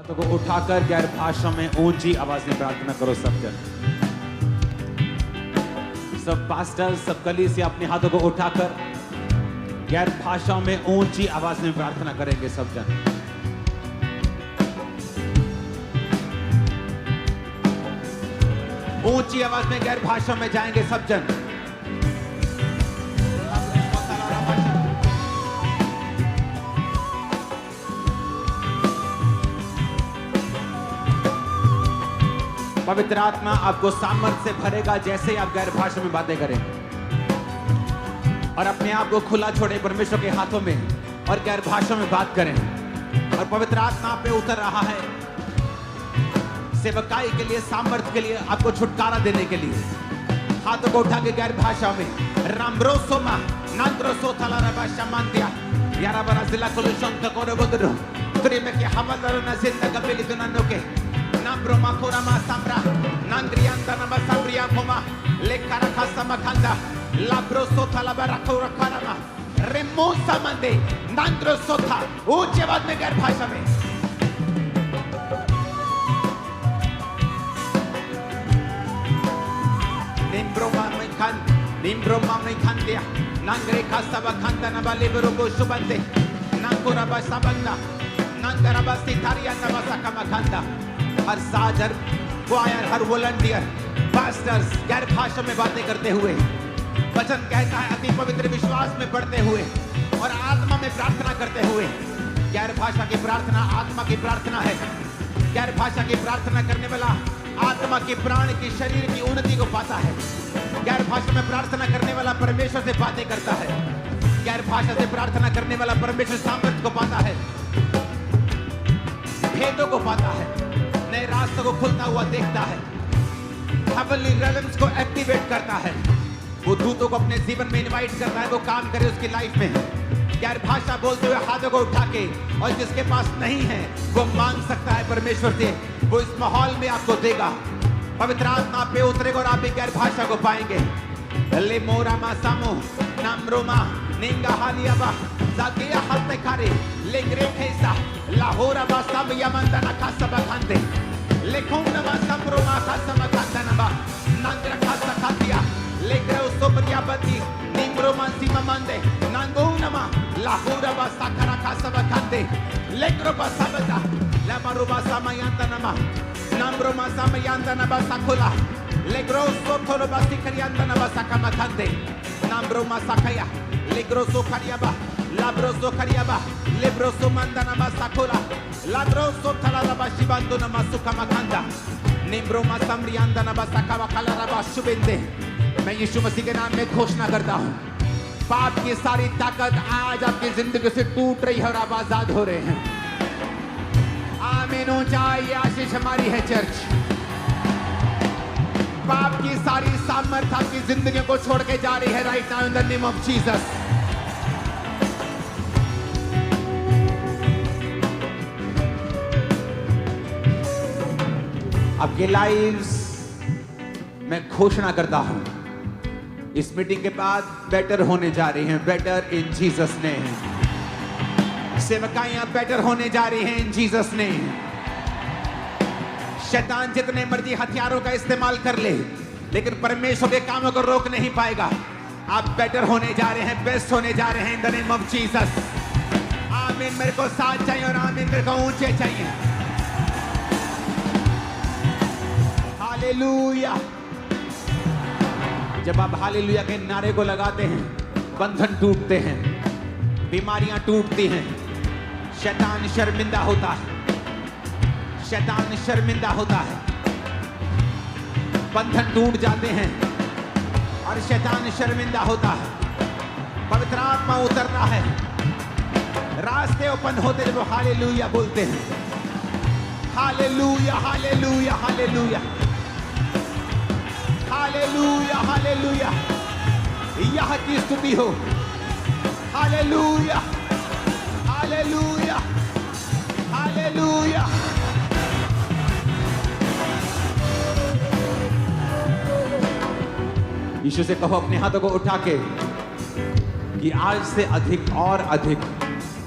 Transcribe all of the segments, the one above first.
हाथों को उठाकर गैर भाषा में ऊंची आवाज में प्रार्थना करो सब जन। सब पास्टर, सब कलीसिया अपने हाथों को उठाकर गैर भाषा में ऊंची आवाज में प्रार्थना करेंगे सब जन। ऊंची आवाज में गैर भाषा में जाएंगे सब जन। पवित्र आत्मा आपको सामर्थ से भरेगा जैसे आप गैर भाषा में बातें करें और अपने आप को खुला छोड़े परमेश्वर के हाथों में और गैर भाषा में बात करें। और पवित्र आत्मा आप पे उतर रहा है सेवकाई के लिए, सामर्थ के लिए, आपको छुटकारा देने के लिए। हाथों को उठा के गैर भाषा में रामब्रोसोमा नांद्रोसो थलाराबाशा मांदिया यारा बरा जिला कोलुशंत कोरे बोदरो त्रिमे के हवादार न जिंदा कपिली दुनानो के नाब्रोमा कोरामा साम्रा नांग्रियांदा नबा साम्रिया कोमा लेकारा खासमा खांदा लाब्रोसो थलाबारा कोरा खारामा रेमोसा मंदे नांद्रोसो था ऊंचे आवाज में गैर भाषा में। Nimbroma me candia, nangre kasaba kanda na balibro go subande, nangura basabanda, nangara basitaria na basakama kanda। हर साज, हर क्वायर, हर वॉलंटियर, पास्टर्स गैर भाषा में बातें करते हुए, वचन कहता है अति पवित्र विश्वास में पढ़ते हुए और आत्मा में प्रार्थना करते हुए। गैर भाषा की प्रार्थना आत्मा की प्रार्थना है। गैर भाषा की प्रार्थना करने वाला आत्मा की, प्राण की, शरीर की उन्नति को पाता है। गैर भाषा में प्रार्थना करने वाला परमेश्वर से बातें करता है। गैर भाषा से प्रार्थना करने वाला परमेश्वर सामर्थ्य को पाता है, भेदों को पाता है, नए रास्तों को खुलता हुआ देखता है, हेवनली रेलम्स को एक्टिवेट करता है। वो दूतों को अपने जीवन में इनवाइट करता है, वो काम करे उसकी लाइफ में। गैर भाषा बोलते हुए हाथों को उठा के, और जिसके पास नहीं है वो मांग सकता है परमेश्वर से, वो इस माहौल में आपको देगा। पवित्र आत्मा पे उतरेगा और आप भी गैर भाषा को पाएंगे। ले मोरा मा सामो नामरोमा निंगा हालियाबा जागिया हत्ते खारे लेग्रे खेसा लाहोरा बा सब यमंदा ना खासा बखांदे लेखोंना मा समरोमा खासा बखांदा ना बा नंद्र खासा खातिया लेग्रे उसोपरिया बती निम्रोमा सीमा मंदे नंगोना मा लाहोरा बा साखरा खासा बखांदे लेग्रो बा सबता la maruba samayanda nama nambro masamayanda naba sakula legroso tolo basikarianda naba sakamakande nambro masakaya legroso kariaba labroso kariaba lebroso manda naba sakula labroso talaraba shibando nama sukamakanda nimbro masamrianda naba sakaba kalaraba shubende। मैं यीशु मसीह के नाम में घोषणा करता हूँ, पाप की सारी ताकत आज आपकी जिंदगी से टूट रही है और आप आजाद हो रहे हैं। आमीन। ऊंचाई आशीष हमारी है चर्च। पाप की सारी सामर्थ आपकी जिंदगी को छोड़ के जा रही है right now in the name of Jesus. आपके लाइव्स मैं घोषणा करता हूं, इस मीटिंग के बाद बेटर होने जा रही हैं, बेटर इन जीसस नेम। सेवकाइयां बेटर होने जा रही हैं इन जीसस नेम। शैतान जितने मर्जी हथियारों का इस्तेमाल कर ले, लेकिन परमेश्वर के कामों को रोक नहीं पाएगा। आप बेटर होने जा रहे हैं, बेस्ट होने जा रहे हैं in the name of Jesus. आमीन। मेरे को साथ चाहिए और आमीन मेरे को ऊंचे चाहिए। हालेलुया। जब आप हालेलुया के नारे को लगाते हैं, बंधन टूटते हैं, बीमारियां टूटती हैं, शैतान शर्मिंदा होता है, शैतान शर्मिंदा होता है, बंधन टूट जाते हैं और शैतान शर्मिंदा होता है। पवित्र आत्मा उतरता है, रास्ते ओपन होते जब वो हालेलुया बोलते हैं। Hallelujah hallelujah hallelujah hallelujah hallelujah. यह की स्तुति हो। Hallelujah hallelujah hallelujah. यीशु से कहो अपने हाथों को उठा के कि आज से अधिक और अधिक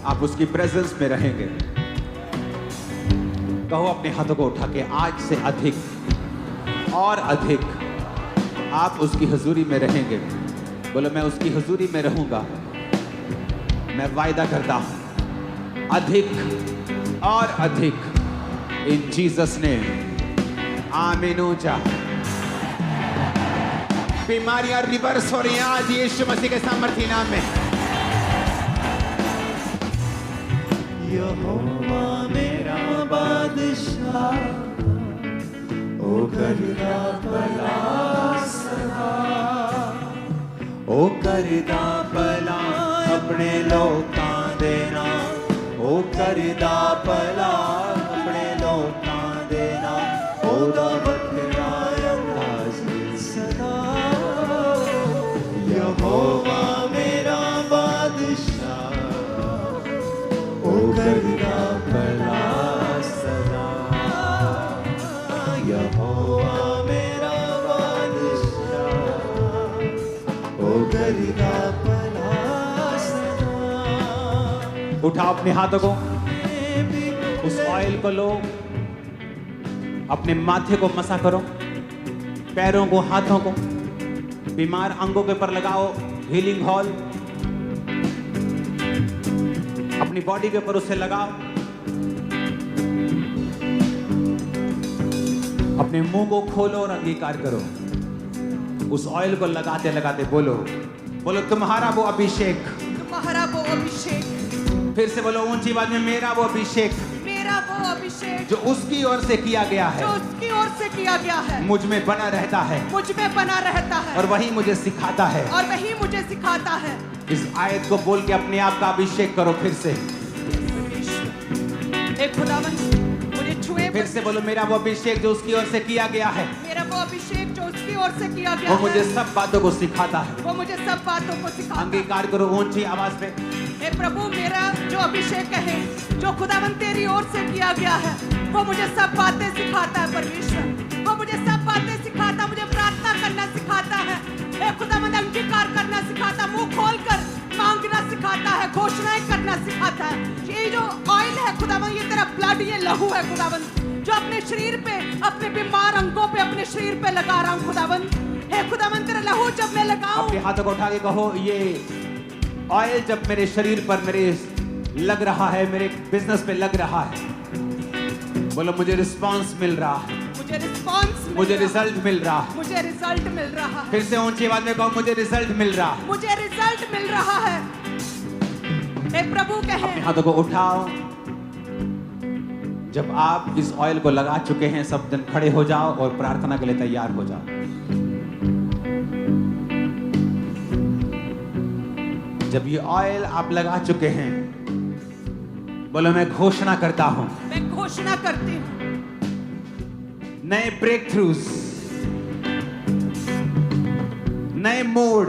आप उसकी प्रेजेंस में रहेंगे। कहो अपने हाथों को उठा के, आज से अधिक और अधिक आप उसकी हुजूरी में रहेंगे। बोलो मैं उसकी हुजूरी में रहूंगा। मैं वायदा करता हूं अधिक और अधिक, इन जीसस ने। आमीन। ऊंचा। बीमारियां रिवर्स हो रही हैं आज यीशु मसीह के सामर्थी नाम में। यहोवा मेरा बादशाह, ओ करदा भला सदा, ओ करदा भला अपने लोकां दे नाल, ओ करदा भला अपने लोकां दे नाल, ओदा वखरा अंदाज़ सदा। यहोवा मेरा बादशाह, ओ करदा भला सदा। यहोवा मेरा बादशाह, ओ करदा भला सदा। उठाओ अपने हाथों को, उस ऑयल को लो, अपने माथे को मसा करो, पैरों को, हाथों को, बीमार अंगों के ऊपर लगाओ। हीलिंग हॉल अपनी बॉडी के ऊपर उसे लगाओ। अपने मुंह को खोलो और अंगीकार करो। उस ऑयल को लगाते लगाते बोलो, बोलो तुम्हारा वो अभिषेक, तुम्हारा वो अभिषेक। फिर से बोलो ऊंची आवाज में, मेरा वो अभिषेक मेरा वो अभिषेक जो उसकी ओर से किया गया है, जो उसकी ओर से किया गया है, मुझ में बना रहता है मुझ में बना रहता है, और वही मुझे सिखाता है। और वही मुझे सिखाता है। इस आयत को बोल के अपने आप का अभिषेक करो। फिर से, एक खुदावन मुझे छुए। फिर से बोलो, मेरा वो अभिषेक जो उसकी ओर से किया गया है, मेरा वो अभिषेक जो उसकी ओर से किया गया वो है, मुझे सब बातों को सिखाता है। वो मुझे सब बातों को सिखाता है। अंगीकार करो ऊंची आवाज पे। हे प्रभु, मेरा जो अभिषेक है, जो खुदावन तेरी ओर से किया गया है, वो मुझे सब बातें सिखाता है। परमेश्वर, वो मुझे सब बातें सिखाता, मुझे प्रार्थना करना सिखाता है। हे खुदावन, अंगीकार करना सिखाता, मुंह खोलकर मांगना सिखाता है, घोषणाएं करना सिखाता है। ये जो ऑयल है खुदावन, ये तेरा ब्लड, ये लहू है खुदावन, जो अपने शरीर पे, अपने बीमार अंगों पे, अपने शरीर पे लगा रहा हूँ खुदावन। हे खुदावन, तेरा लहू जब मैं लगाऊं, अपने हाथों को उठा के कहो, ये ऑयल जब मेरे शरीर पर मेरे लग रहा है, मेरे बिजनेस पे लग रहा है, बोलो मुझे रिस्पांस मिल रहा है, मुझे रिस्पांस, मुझे रिजल्ट मिल रहा है। मुझे रिजल्ट मिल रहा है। फिर से ऊंची आवाज में कहो, मुझे रिजल्ट मिल रहा है, मुझे रिजल्ट मिल रहा है। हे प्रभु कहे, अपने हाथों को उठाओ। जब आप इस ऑयल को लगा चुके हैं, सब दिन खड़े हो जाओ और प्रार्थना के लिए तैयार हो जाओ। जब ये ऑयल आप लगा चुके हैं, बोलो मैं घोषणा करता हूं, मैं घोषणा करती हूँ, नए ब्रेक थ्रूज, नए मोड़,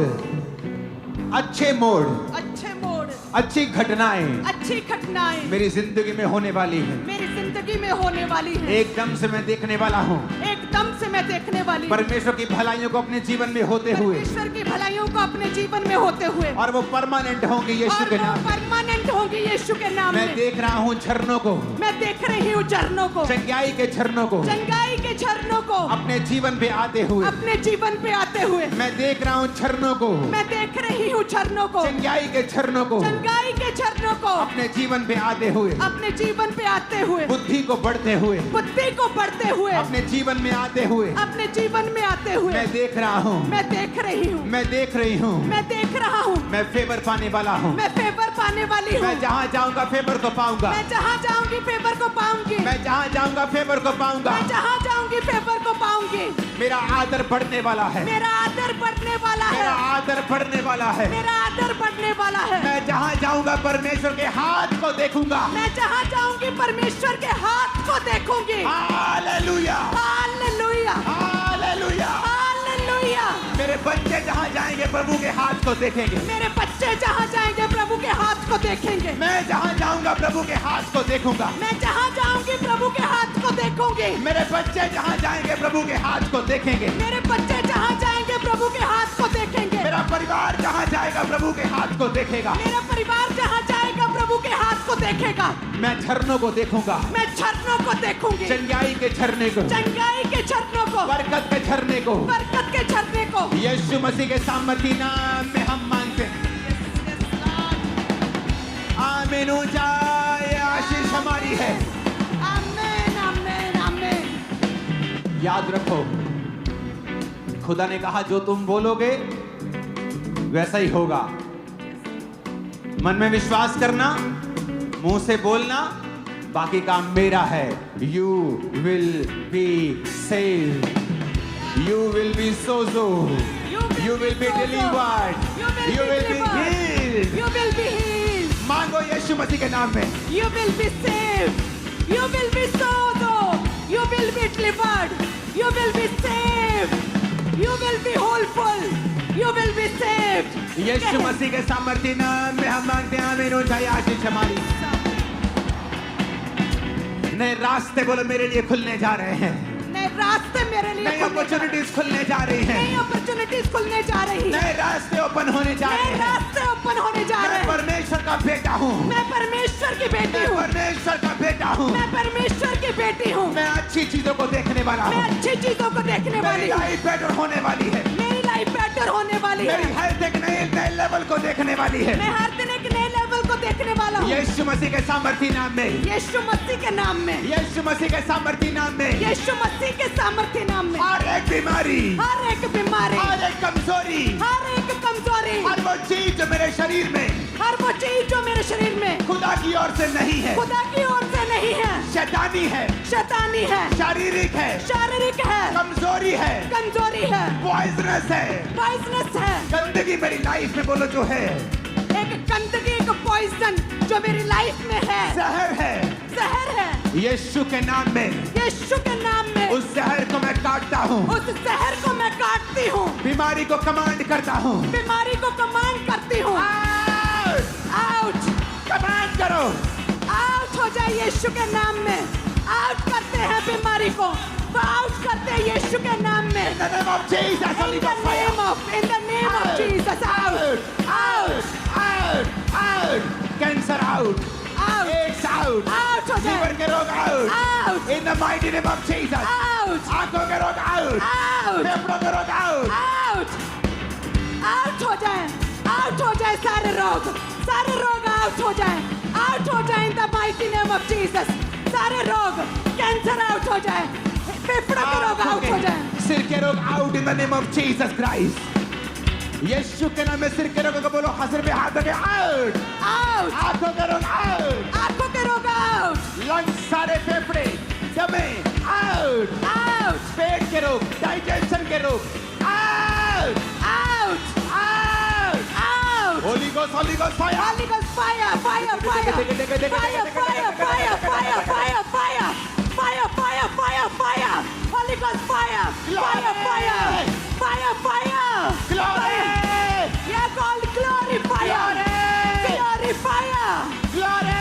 अच्छे मोड़, अच्छे मोड़, अच्छी घटनाएं अच्छी घटनाएं मेरी जिंदगी में होने वाली हैं। मेरी जिंदगी में होने वाली हैं। एकदम से मैं देखने वाला हूँ एकदम से मैं देखने वाली हूँ परमेश्वर की भलाइयों को अपने जीवन में होते हुए, परमेश्वर की भलाइयों को अपने जीवन में होते हुए, और वो परमानेंट होंगी यीशु और के वो नाम में। परमानेंट होंगी यीशु के नाम मैं में। देख रहा हूँ झरनों को, मैं देख रही हूँ झरनों को, चंगाई के झरनों को चंगाई के झरनों को अपने जीवन पे आते हुए। अपने जीवन पे आते हुए। मैं देख रहा हूँ झरनों को, मैं देख रही हूँ झरनों को, चंगाई के झरनों को चंगाई के झरनों को अपने जीवन पे आते हुए, अपने जीवन पे आते हुए, बुद्धि को बढ़ते हुए, बुद्धि को बढ़ते हुए, अपने जीवन में आते हुए। अपने जीवन में आते हुए। मैं देख रहा हूँ, मैं देख रही हूँ, मैं देख रही हूँ, मैं देख रहा हूँ, मैं फेवर पाने वाला हूँ। मैं फेवर पाने वाली हूँ। मैं जहाँ जाऊँगा फेवर को पाऊंगा। मैं जहाँ जाऊंगी फेवर को पाऊंगी। मैं जहाँ जाऊँगा फेवर को पाऊंगा। मैं जहाँ जाऊंगी फेवर को पाऊंगी। मेरा आदर बढ़ने वाला है, मेरा आदर बढ़ने वाला है, मेरा आदर बढ़ने वाला है। मेरा आदर बढ़ने वाला है। मैं जहाँ जाऊँगा परमेश्वर के हाथ को देखूंगा। मैं जहाँ जाऊंगी परमेश्वर के हाथ को देखूंगी। Hallelujah, hallelujah, hallelujah. हालेलुया। मेरे बच्चे जहाँ जाएंगे प्रभु के हाथ को देखेंगे। मेरे बच्चे जहाँ जाएंगे प्रभु के हाथ को देखेंगे। मैं जहाँ जाऊँगा प्रभु के हाथ को देखूंगा। मैं जहाँ जाऊंगी प्रभु के हाथ को देखूंगी। मेरे बच्चे जहाँ जाएंगे प्रभु के हाथ को देखेंगे। मेरे बच्चे जहाँ जाएंगे प्रभु के हाथ को देखेंगे। मेरा परिवार जहाँ जाएगा प्रभु के हाथ को देखेगा। मेरा परिवार जहाँ जाएगा प्रभु के हाथ को देखेगा। मैं झरनों को देखूंगा, मैं झरनों को देखूंगी, चंगाई के झरने को, चंगाई के झरनों को, बरकत के झरने को, बरकत के झरने को। यीशु मसीह के सामर्थी नाम में हम मांगते हैं। आमीन। ऊंचा ये आशीष हमारी है। आमीन, आमीन, आमीन। याद रखो, खुदा ने कहा जो तुम बोलोगे वैसा ही होगा। मन में विश्वास करना, मुंह से बोलना, बाकी काम मेरा है। You will be saved, you will be Sojat, you will be delivered, you will be healed. You will be healed. मांगो यीशु मसीह के नाम में। You will be saved. You will be saved. You will be delivered. You will be saved. You will be wholeful. You will be saved. यीशु मसीह के सामर्थी नाम में हम मांगते हैं। आमीन। ऊंचाई आशीष हमारी। नए रास्ते बोलो मेरे लिए खुलने जा रहे हैं। नए रास्ते मेरे लिए नई अपॉर्चुनिटीज खुलने जा रही हैं। नई अपॉर्चुनिटीज खुलने जा रही है। नए रास्ते ओपन होने जा रहे नए हैं। रास्ते ओपन होने जा रहे मैं हैं। परमेश्वर का बेटा हूँ। मैं परमेश्वर की बेटी मैं हूँ। परमेश्वर का बेटा हूँ। मैं परमेश्वर की बेटी हूँ। मैं अच्छी चीजों को देखने वाला मैं हूँ। अच्छी चीजों को देखने वाली मेरी हूँ। लाइफ बेटर होने वाली है। मेरी लाइफ बेटर होने वाली मेरी है। हेल्थ एक नए लेवल को देखने वाली है। मैं हर दिन एक नए लेवल को देखने वाला हूँ। यीशु मसीह के सामर्थी नाम में, यीशु मसीह के नाम में, यीशु मसीह के सामर्थी नाम में, यीशु मसीह के सामर्थ्य नाम में हर एक बीमारी, हर एक बीमारी, हर एक कमजोरी, हर एक कमजोरी, हर वो चीज जो मेरे शरीर में हर वो चीज जो मेरे शरीर में खुदा की ओर से नहीं है, खुदा की ओर से नहीं है, शैतानी है, शैतानी है, शारीरिक है, शारीरिक है, कमजोरी है, कमजोरी है, पॉइजनस है, पॉइजनस है, गंदगी मेरी लाइफ में बोलो जो है, एक गंदगी, एक पॉइजन जो मेरी लाइफ में है, जहर है, जहर है। यीशु के नाम में यीशु के नाम में उस जहर को मैं काटता हूँ। उस जहर को मैं काटती हूँ। बीमारी को कमांड करता हूँ। बीमारी को कमांड करती हूँ। आउट, कमांड करो। आउट हो जाए यीशु के नाम में। आउट करते हैं बीमारी को, वो आउट करते हैं यीशु के नाम में। In the name of Jesus, Holy In the Ghost fire. name of, in the name of Jesus, out, out, out, out. Cancer out. out, AIDS out. out हो Liver जाए, के रोग out. out, In the mighty name of Jesus. out, आंखों के रोग out. out, फेफड़ों के रोग out. out, out हो जाए, out हो जाए सारे रोग out हो जाए, out हो जाए in the mighty name of Jesus। सारे रोग, कैंसर आउट हो जाए, फेफड़ों के रोग आउट हो जाए, सिर के रोग out in the name of Jesus Christ। यीशु के नाम में सिर के रोग को बोलो, हसर पे हाथ रखे out, आउट, आंखों के रोग out, आंखों के रोग आउट, लंग्स सारे फेफड़े दमे out, आउट, पेट के रोग, डाइजेशन के रोग out, out, out, out. Holy Ghost fire, Holy Ghost fire, fire, fire, fire, fire, fire, fire, fire, fire, fire, fire, fire, fire, Holy Ghost fire, fire, fire, fire, fire, glory, yeah, called glory fire, glory fire, glory।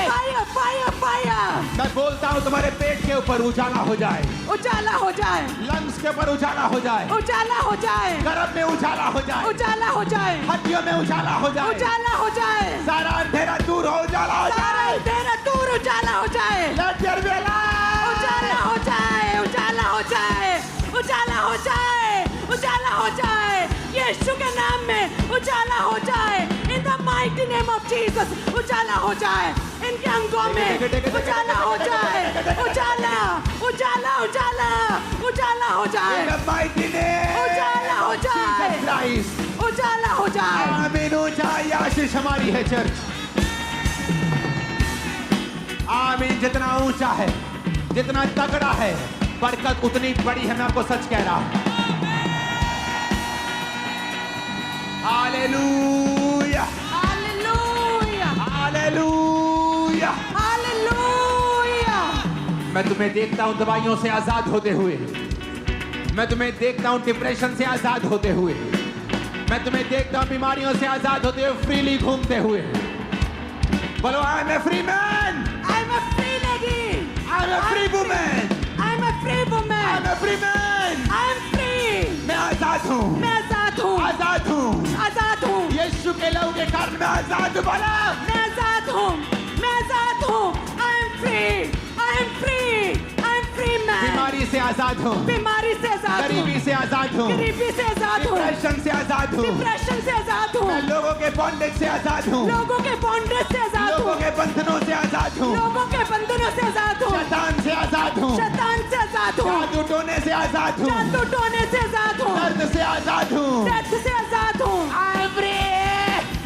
fire, fire, fire, मैं बोलता हूँ तुम्हारे पेट के ऊपर उजाला हो जाए, उजाला हो जाए, लंग्स के ऊपर उजाला हो जाए, उजाला हो जाए, गर्भ में उजाला हो जाए, उजाला हो जाए, हड्डियों में उजाला हो जाए, उजाला हो जाए, सारा अंधेरा दूर हो, उजाला हो सारा जाए। अंधेरा दूर उजाला हो जाए, Let there be light। उजाला हो जाए, उजाला हो जाए, उजाला हो जाए, उजाला हो जाए, यीशु के नाम में उजाला हो जाए, in the mighty name of Jesus, उजाला हो जाए, इनके अंगों में उजाला हो जाए, उजाला, उजाला, उजाला, उजाला हो जाए, In the mighty name उजाला हो जाए, Jesus Christ। उजाला हो जाए। आमीन। ऊंचाई आशीष हमारी है चर्च। आमीन। जितना ऊंचा है, जितना तगड़ा है, बरकत उतनी बड़ी है। मैं आपको सच कह रहा हूं। Hallelujah, hallelujah, hallelujah. हालेलुया। मैं तुम्हें देखता हूं दवाइयों से आजाद होते हुए, मैं तुम्हें देखता हूं डिप्रेशन से आजाद होते हुए, मैं तुम्हें देखता हूं बीमारियों से आजाद होते हुए, फ्रीली घूमते हुए। बोलो, I am a free man, I'm a free lady, I am a free woman, I'm a free I am woman, a free man. I'm free। मैं आजाद हूं, मैं आजाद हूँ, आजाद हूं। आजाद हूँ, यीशु के के लहू के कारण मैं आजाद हूँ। बोलो मैं आजाद हूँ, मैं आजाद हूँ। I am free, I am free, I am free man. बीमारी से आजाद हूँ, बीमारी से आजाद हूँ, गरीबी से आजाद हूँ, गरीबी से आजाद हूँ, डिप्रेशन से आजाद हूँ, डिप्रेशन से आजाद हूँ, मैं लोगों के बॉन्डेज से आजाद हूँ, लोगों के बॉन्डेज से आजाद लोगों हूँ, के बंधनों से आजाद हूँ, लोगों के बंधनों से आजाद हूँ, शैतान से आजाद हूँ, शैतान से आजाद हूँ, जादू टोने से आजाद हूँ, जादू टोने से आजाद हूँ, दर्द से आजाद हूँ। डेथ से आजाद हूँ। I am free,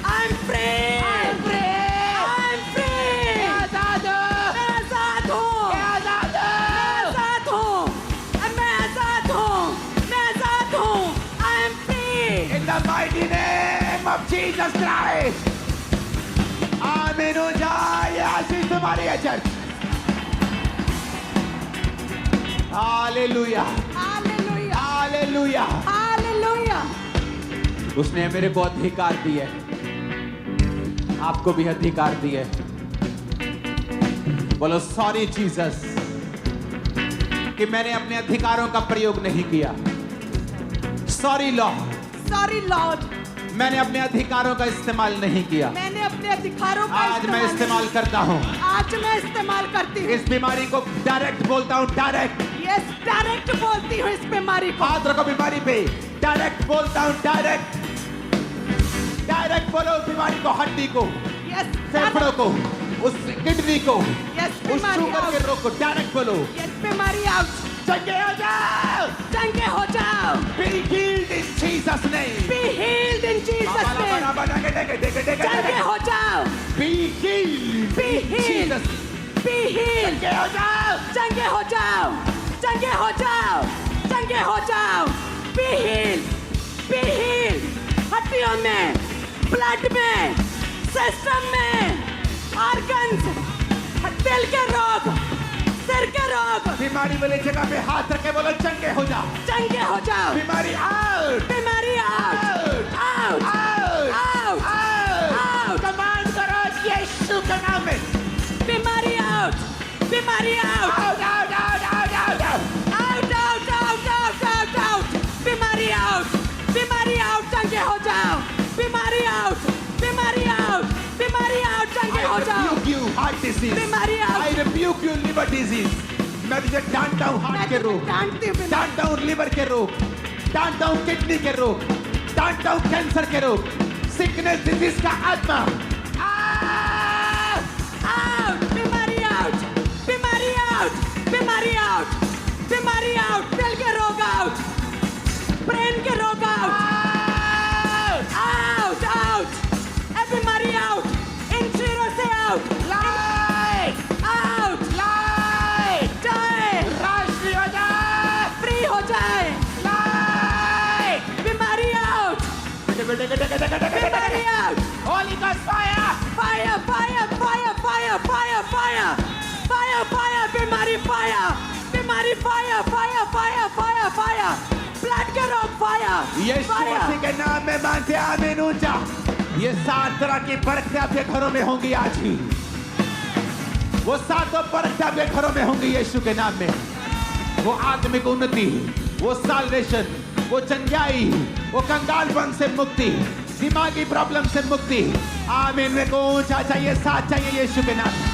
I am free, I am free, I am free. आजाद हूँ, मैं आजाद हूँ, मैं आजाद हूँ। मैं आजाद हूँ, मैं आजाद हूँ, मैं आजाद हूँ। I am free. In the mighty name of Jesus Christ. आमीन हो जाए। आशीष तुम्हारी है church. Hallelujah, hallelujah, hallelujah. Hallelujah. उसने मेरे को अधिकार दिए, आपको भी अधिकार दिए। बोलो सॉरी जीसस कि मैंने अपने अधिकारों का प्रयोग नहीं किया। सॉरी लॉर्ड, सॉरी लॉर्ड, मैंने अपने अधिकारों का इस्तेमाल नहीं किया। मैंने अपने अधिकारों का आज मैं इस्तेमाल करता हूँ। आज मैं इस्तेमाल करती हूँ। इस बीमारी को डायरेक्ट बोलता हूँ, डायरेक्ट। यस, डायरेक्ट बोलती हूँ इस बीमारी को। हाथ रखो बीमारी पे, डायरेक्ट बोलता हूँ, डायरेक्ट। डायरेक्ट बोलो उस बीमारी को, हड्डी को, यस, फेफड़ों को, उस किडनी को, यस, उस बीमारी शुगर के आउट, रोग को, डायरेक्ट बोलो। यस, बीमारी आउट। चंगे हो जाओ। चंगे हो जाओ। Be healed in Jesus' name. Be healed in Jesus' name. चंगे हो जाओ। Be healed. Be in healed. Jesus. Be healed. चंगे हो जाओ। चंगे हो जाओ। चंगे हो जाओ। चंगे हो जाओ। Be healed. Be healed. हड्डियों में, ब्लड में, सिस्टम में, ऑर्गन्स, दिल के रोग, सिर के रोग, बीमारी वाली जगह पे हाथ रखे बोलो चंगे हो जाओ। चंगे हो जाओ। बीमारी आउट। बीमारी out, out, out, out. Command करो यीशु के नाम में। बीमारी आउट, बीमारी out, out out out out out out. Out, out, out, out, out, out. बीमारी आउट, बीमारी आउट, चंगे हो जाओ। बीमारी आउट, बीमारी आउट, बीमारी आउट, चंगे हो I जाओ। rebuke you heart disease. बीमारी out. I rebuke you liver disease. मैं तुझे डांटता हूँ हार्ट के रोग, डांटती हूँ बीमारी। डांटता हूँ लिवर के रोग, डांटता हूँ किडनी के रोग, डांटता हूँ कैंसर के रोग, सिकनेस डिजीज का आत्मा। आउट, बीमारी आउट, बीमारी आउट, बीमारी आउट, बीमारी आउट, दिल के रोग आउट, ब्रेन के रोग आउट, आउट, आउट, ए बीमारी आउट, इन शरीरों से आउट, लाइट आउट, लाइट जाए, रोशनी हो जाए। फ्री हो जाए, लाइट बीमारी आउट, बीमारी out, Holy Ghost fire. Fire, fire, fire, fire, fire, fire, fire, fire, बीमारी फायर, बीमारी fire, fire, fire, fire, fire, blood के रोग फायर, यीशु मसीह के नाम में मानते आमीन ऊंचा। ये 7 तरह की बरकतें आपके घरों में होंगी आज ही। वो 7 बरकतें आपके घरों में होंगी यीशु के नाम में। वो आत्मिक उन्नति, वो साल्वेशन, वो चंगाई, वो कंगालपन से मुक्ति, दिमागी प्रॉब्लम से मुक्ति। आमीन में को ऊंचा चाहिए, 7 चाहिए यीशु के नाम में।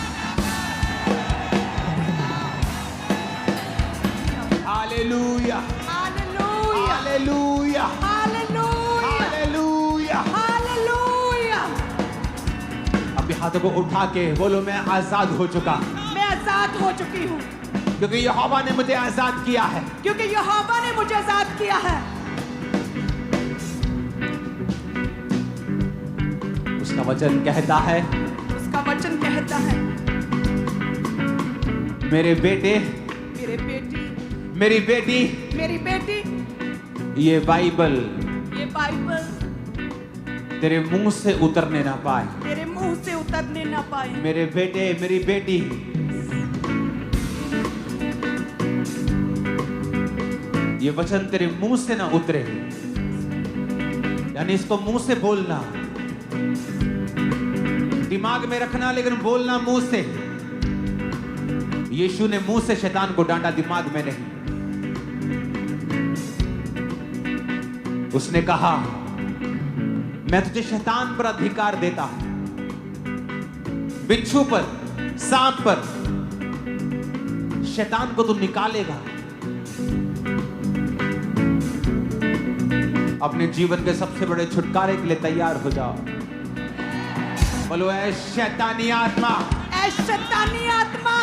Hallelujah, hallelujah, hallelujah, hallelujah, hallelujah. Hallelujah. अपने हाथों को उठा के बोलो मैं आजाद हो चुका, मैं आजाद हो चुकी हूँ क्योंकि यहोवा ने मुझे आजाद किया है। क्योंकि यहोवा ने मुझे आजाद किया है। उसका वचन कहता है, उसका वचन कहता है, मेरे बेटे, मेरे बेटी, मेरी बेटी, मेरी बेटी, ये बाइबल ये बाइबल तेरे मुंह से उतरने ना पाए। तेरे मुंह से उतरने ना पाए। मेरे बेटे, मेरी बेटी, ये वचन तेरे मुंह से ना उतरे, यानी इसको मुंह से बोलना, दिमाग में रखना लेकिन बोलना मुंह से। यीशु ने मुंह से शैतान को डांटा, दिमाग में नहीं। उसने कहा मैं तुझे शैतान पर अधिकार देता हूं, बिच्छू पर, सांप पर। शैतान को तू निकालेगा। अपने जीवन के सबसे बड़े छुटकारे के लिए तैयार हो जाओ। बोलो ऐ शैतानी आत्मा, ऐ शैतानी आत्मा,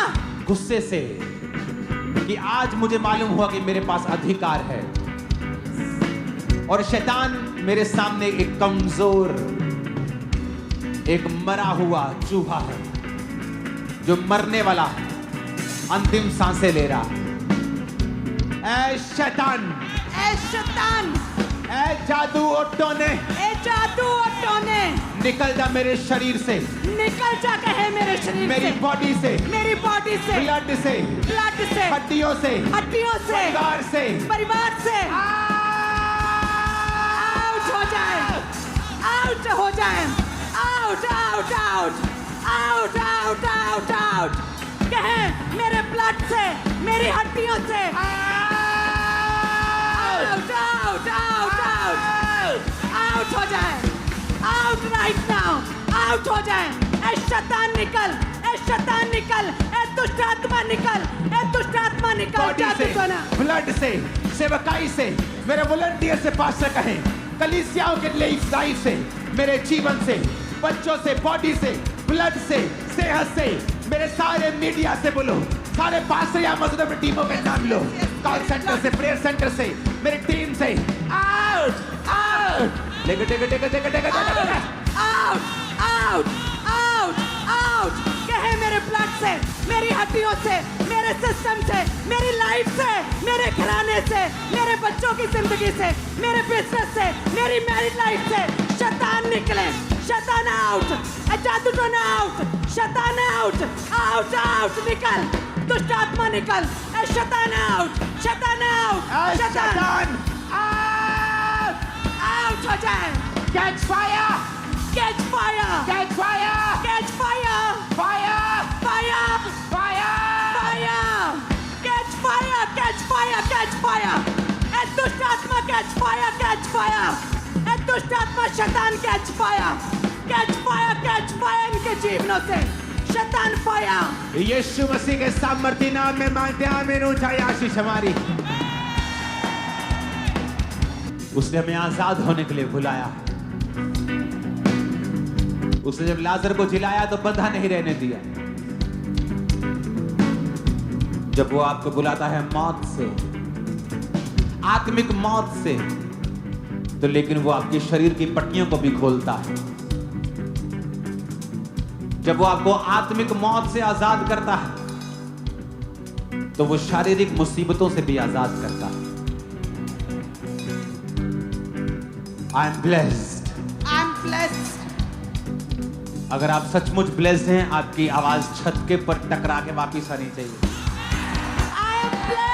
गुस्से से कि आज मुझे मालूम हुआ कि मेरे पास अधिकार है और शैतान मेरे सामने एक कमजोर, एक मरा हुआ चूहा है जो मरने वाला है, अंतिम सांसें ले रहा। ऐ शैतान, ऐ शैतान, ऐ जादू और टोने, ए जादू और टोने, निकल जा मेरे शरीर से, निकल जा कहे मेरे शरीर मेरी से, बॉडी से, मेरी बॉडी से, ब्लड से, ब्लड से, हड्डियों से, हड्डियों से, परिवार से, परिवार से आउट हो जाए, आउट हो जाए, out out out out out out out, कहे मेरे ब्लड से, मेरी हड्डियों से out out out out out हो जाए, आउट राइट नाउ, आउट हो जाए। ए शैतान निकल, ए शैतान निकल, ए दुष्ट आत्मा निकल, ए दुष्ट आत्मा निकल, बॉडी जादू से, टोना। ब्लड से, सेवकाई से, मेरे वॉलंटियर से, पास्टर कहें, कलीसियाओं के लाइफ से, मेरे जीवन से, बच्चों से, बॉडी से, ब्लड से, सेहत से, मेरे सारे मीडिया से बोलो, सारे पास्टर या मस्जिद में टीमों के नाम लो, कॉल सेंटर से, प्रेयर सेंटर से, मेरी टीम से, out out, take take take take take out out out out, कहे मेरे ब्लड से, मेरी हड्डियों से, मेरे सिस्टम से, मेरी लाइफ से, मेरे घराने से, मेरे बच्चों की जिंदगी से, मेरे बिजनेस से, मेरी मैरिड लाइफ से शैतान निकले, शैतान आउट, जादू टोना आउट, शैतान आउट, आउट आउट, निकल, दुष्ट आत्मा निकल, ए शैतान आउट, शैतान आउट, शैतान आउट हो जाए। Catch fire, catch fire, catch fire, catch fire, fire, fire, fire, fire, catch fire, catch fire, catch fire, ए दुष्ट आत्मा कैच फायर, कैच फायर, ए दुष्ट आत्मा शैतान catch fire, catch fire, catch fire इनके जीवनों से, शैतान फायर। यीशु मसीह के सामर्थ्य नाम में मांगते हैं, आमीन। ऊंचाई आशीष हमारी। उसने हमें आजाद होने के लिए बुलाया। उसने जब लाजर को जिलाया तो बंधा नहीं रहने दिया। जब वो आपको बुलाता है मौत से, आत्मिक मौत से, तो लेकिन वो आपके शरीर की पट्टियों को भी खोलता है। जब वो आपको आत्मिक मौत से आजाद करता है तो वो शारीरिक मुसीबतों से भी आजाद करता है। I am blessed, I am blessed. अगर आप सचमुच ब्लेस्ड हैं, आपकी आवाज छत के पर टकरा के वापिस आनी चाहिए। I am blessed.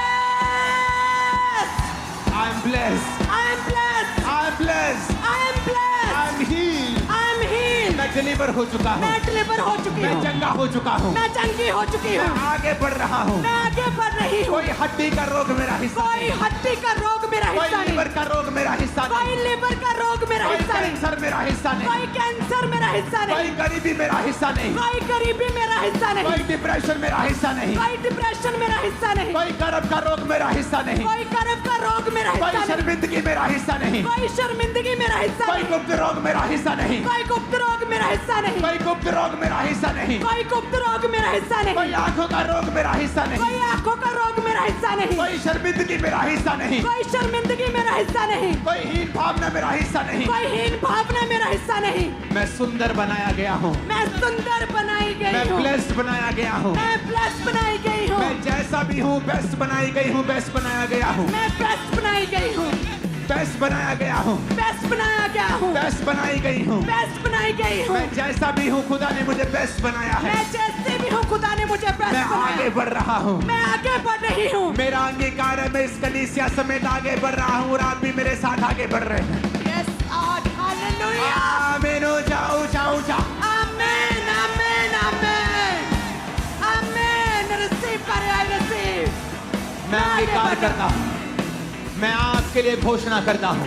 I am blessed, I am blessed. I am blessed, I am blessed. I am heeled. I am healed. मैं डिलीवर हो चुका हूँ, मैं डिलीवर हो चुकी मैं हूँ, चंगा हो चुका हूँ, मैं चंगी हो चुकी मैं हूँ, आगे बढ़ रहा हूँ। मैं आगे बढ़ रही हूँ। कोई हड्डी का रोग मेरा हिस्सा कोई नहीं, हड्डी का रोग मेरा कोई हिस्सा नहीं, लीवर का रोग मेरा हिस्सा कोई नहीं, लिवर का रोग मेरा कोई हिस्सा नहीं, कैंसर मेरा हिस्सा नहीं, कोई कैंसर मेरा हिस्सा कोई नहीं, गरीबी मेरा हिस्सा नहीं, कोई गरीबी मेरा हिस्सा नहीं, कोई डिप्रेशन मेरा हिस्सा नहीं, कोई डिप्रेशन मेरा हिस्सा नहीं, कोई गर्भ का रोग मेरा हिस्सा नहीं, कोई गर्भ का रोग मेरा कोई हिस्सा नहीं, शर्मिंदगी मेरा हिस्सा नहीं, कोई शर्मिंदगी मेरा हिस्सा कोई नहीं, गुप्त रोग मेरा हिस्सा नहीं, कोई गुप्त रोग मेरा हिस्सा नहीं, कोई गुप्त रोग मेरा हिस्सा नहीं, कोई गुप्त रोग मेरा हिस्सा नहीं, कोई आंखों का रोग मेरा हिस्सा नहीं, कोई आंखों का रोग मेरा हिस्सा नहीं, कोई शर्मिंदगी मेरा हिस्सा नहीं, कोई शर्मिंदगी मेरा हिस्सा नहीं, कोई हीन भावना मेरा हिस्सा नहीं। कोई हीन भावना मेरा हिस्सा नहीं। मैं सुंदर बनाया गया हूँ, मैं सुंदर बनाई मैं गई हूँ, ब्लेस्ड बनाया गया हूँ, मैं ब्लेस्ड बनाई गई हूँ, मैं जैसा भी हूँ बेस्ट बनाई गई हूँ, बेस्ट बनाया गया हूँ, मैं बेस्ट बनाई गई हूँ, बेस्ट बनाया गया हूँ, बेस्ट बनाया गया हूँ, बेस्ट बनाई गई हूँ। बेस्ट बनाई गई हूँ, मैं जैसा भी हूँ खुदा ने मुझे बेस्ट बनाया है। मैं जैसे भी हूँ खुदा ने मुझे बेस्ट मैं आगे बनाया, बढ़ रहा हूँ, मैं आगे बढ़ रही हूँ। मेरा अंगीकार है, मैं इस कलीसिया समेत आगे बढ़ रहा हूँ और आप भी मेरे साथ आगे बढ़ रहे हैं। Yes, Lord, hallelujah. आमीन। जाओ जाओ जाओ। Amen, amen, amen. Amen. Receive करे, I receive. मैं अंगीकार करता हूँ, मैं आपके लिए घोषणा करता हूँ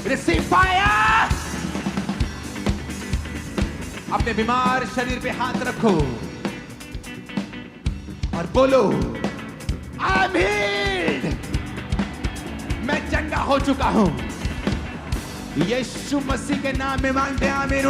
रिसीव फायर। अपने बीमार शरीर पे हाथ रखो और बोलो, आई एम हील्ड, मैं चंगा हो चुका हूं। यीशु मसीह के नाम में मांगते हैं, आमीन।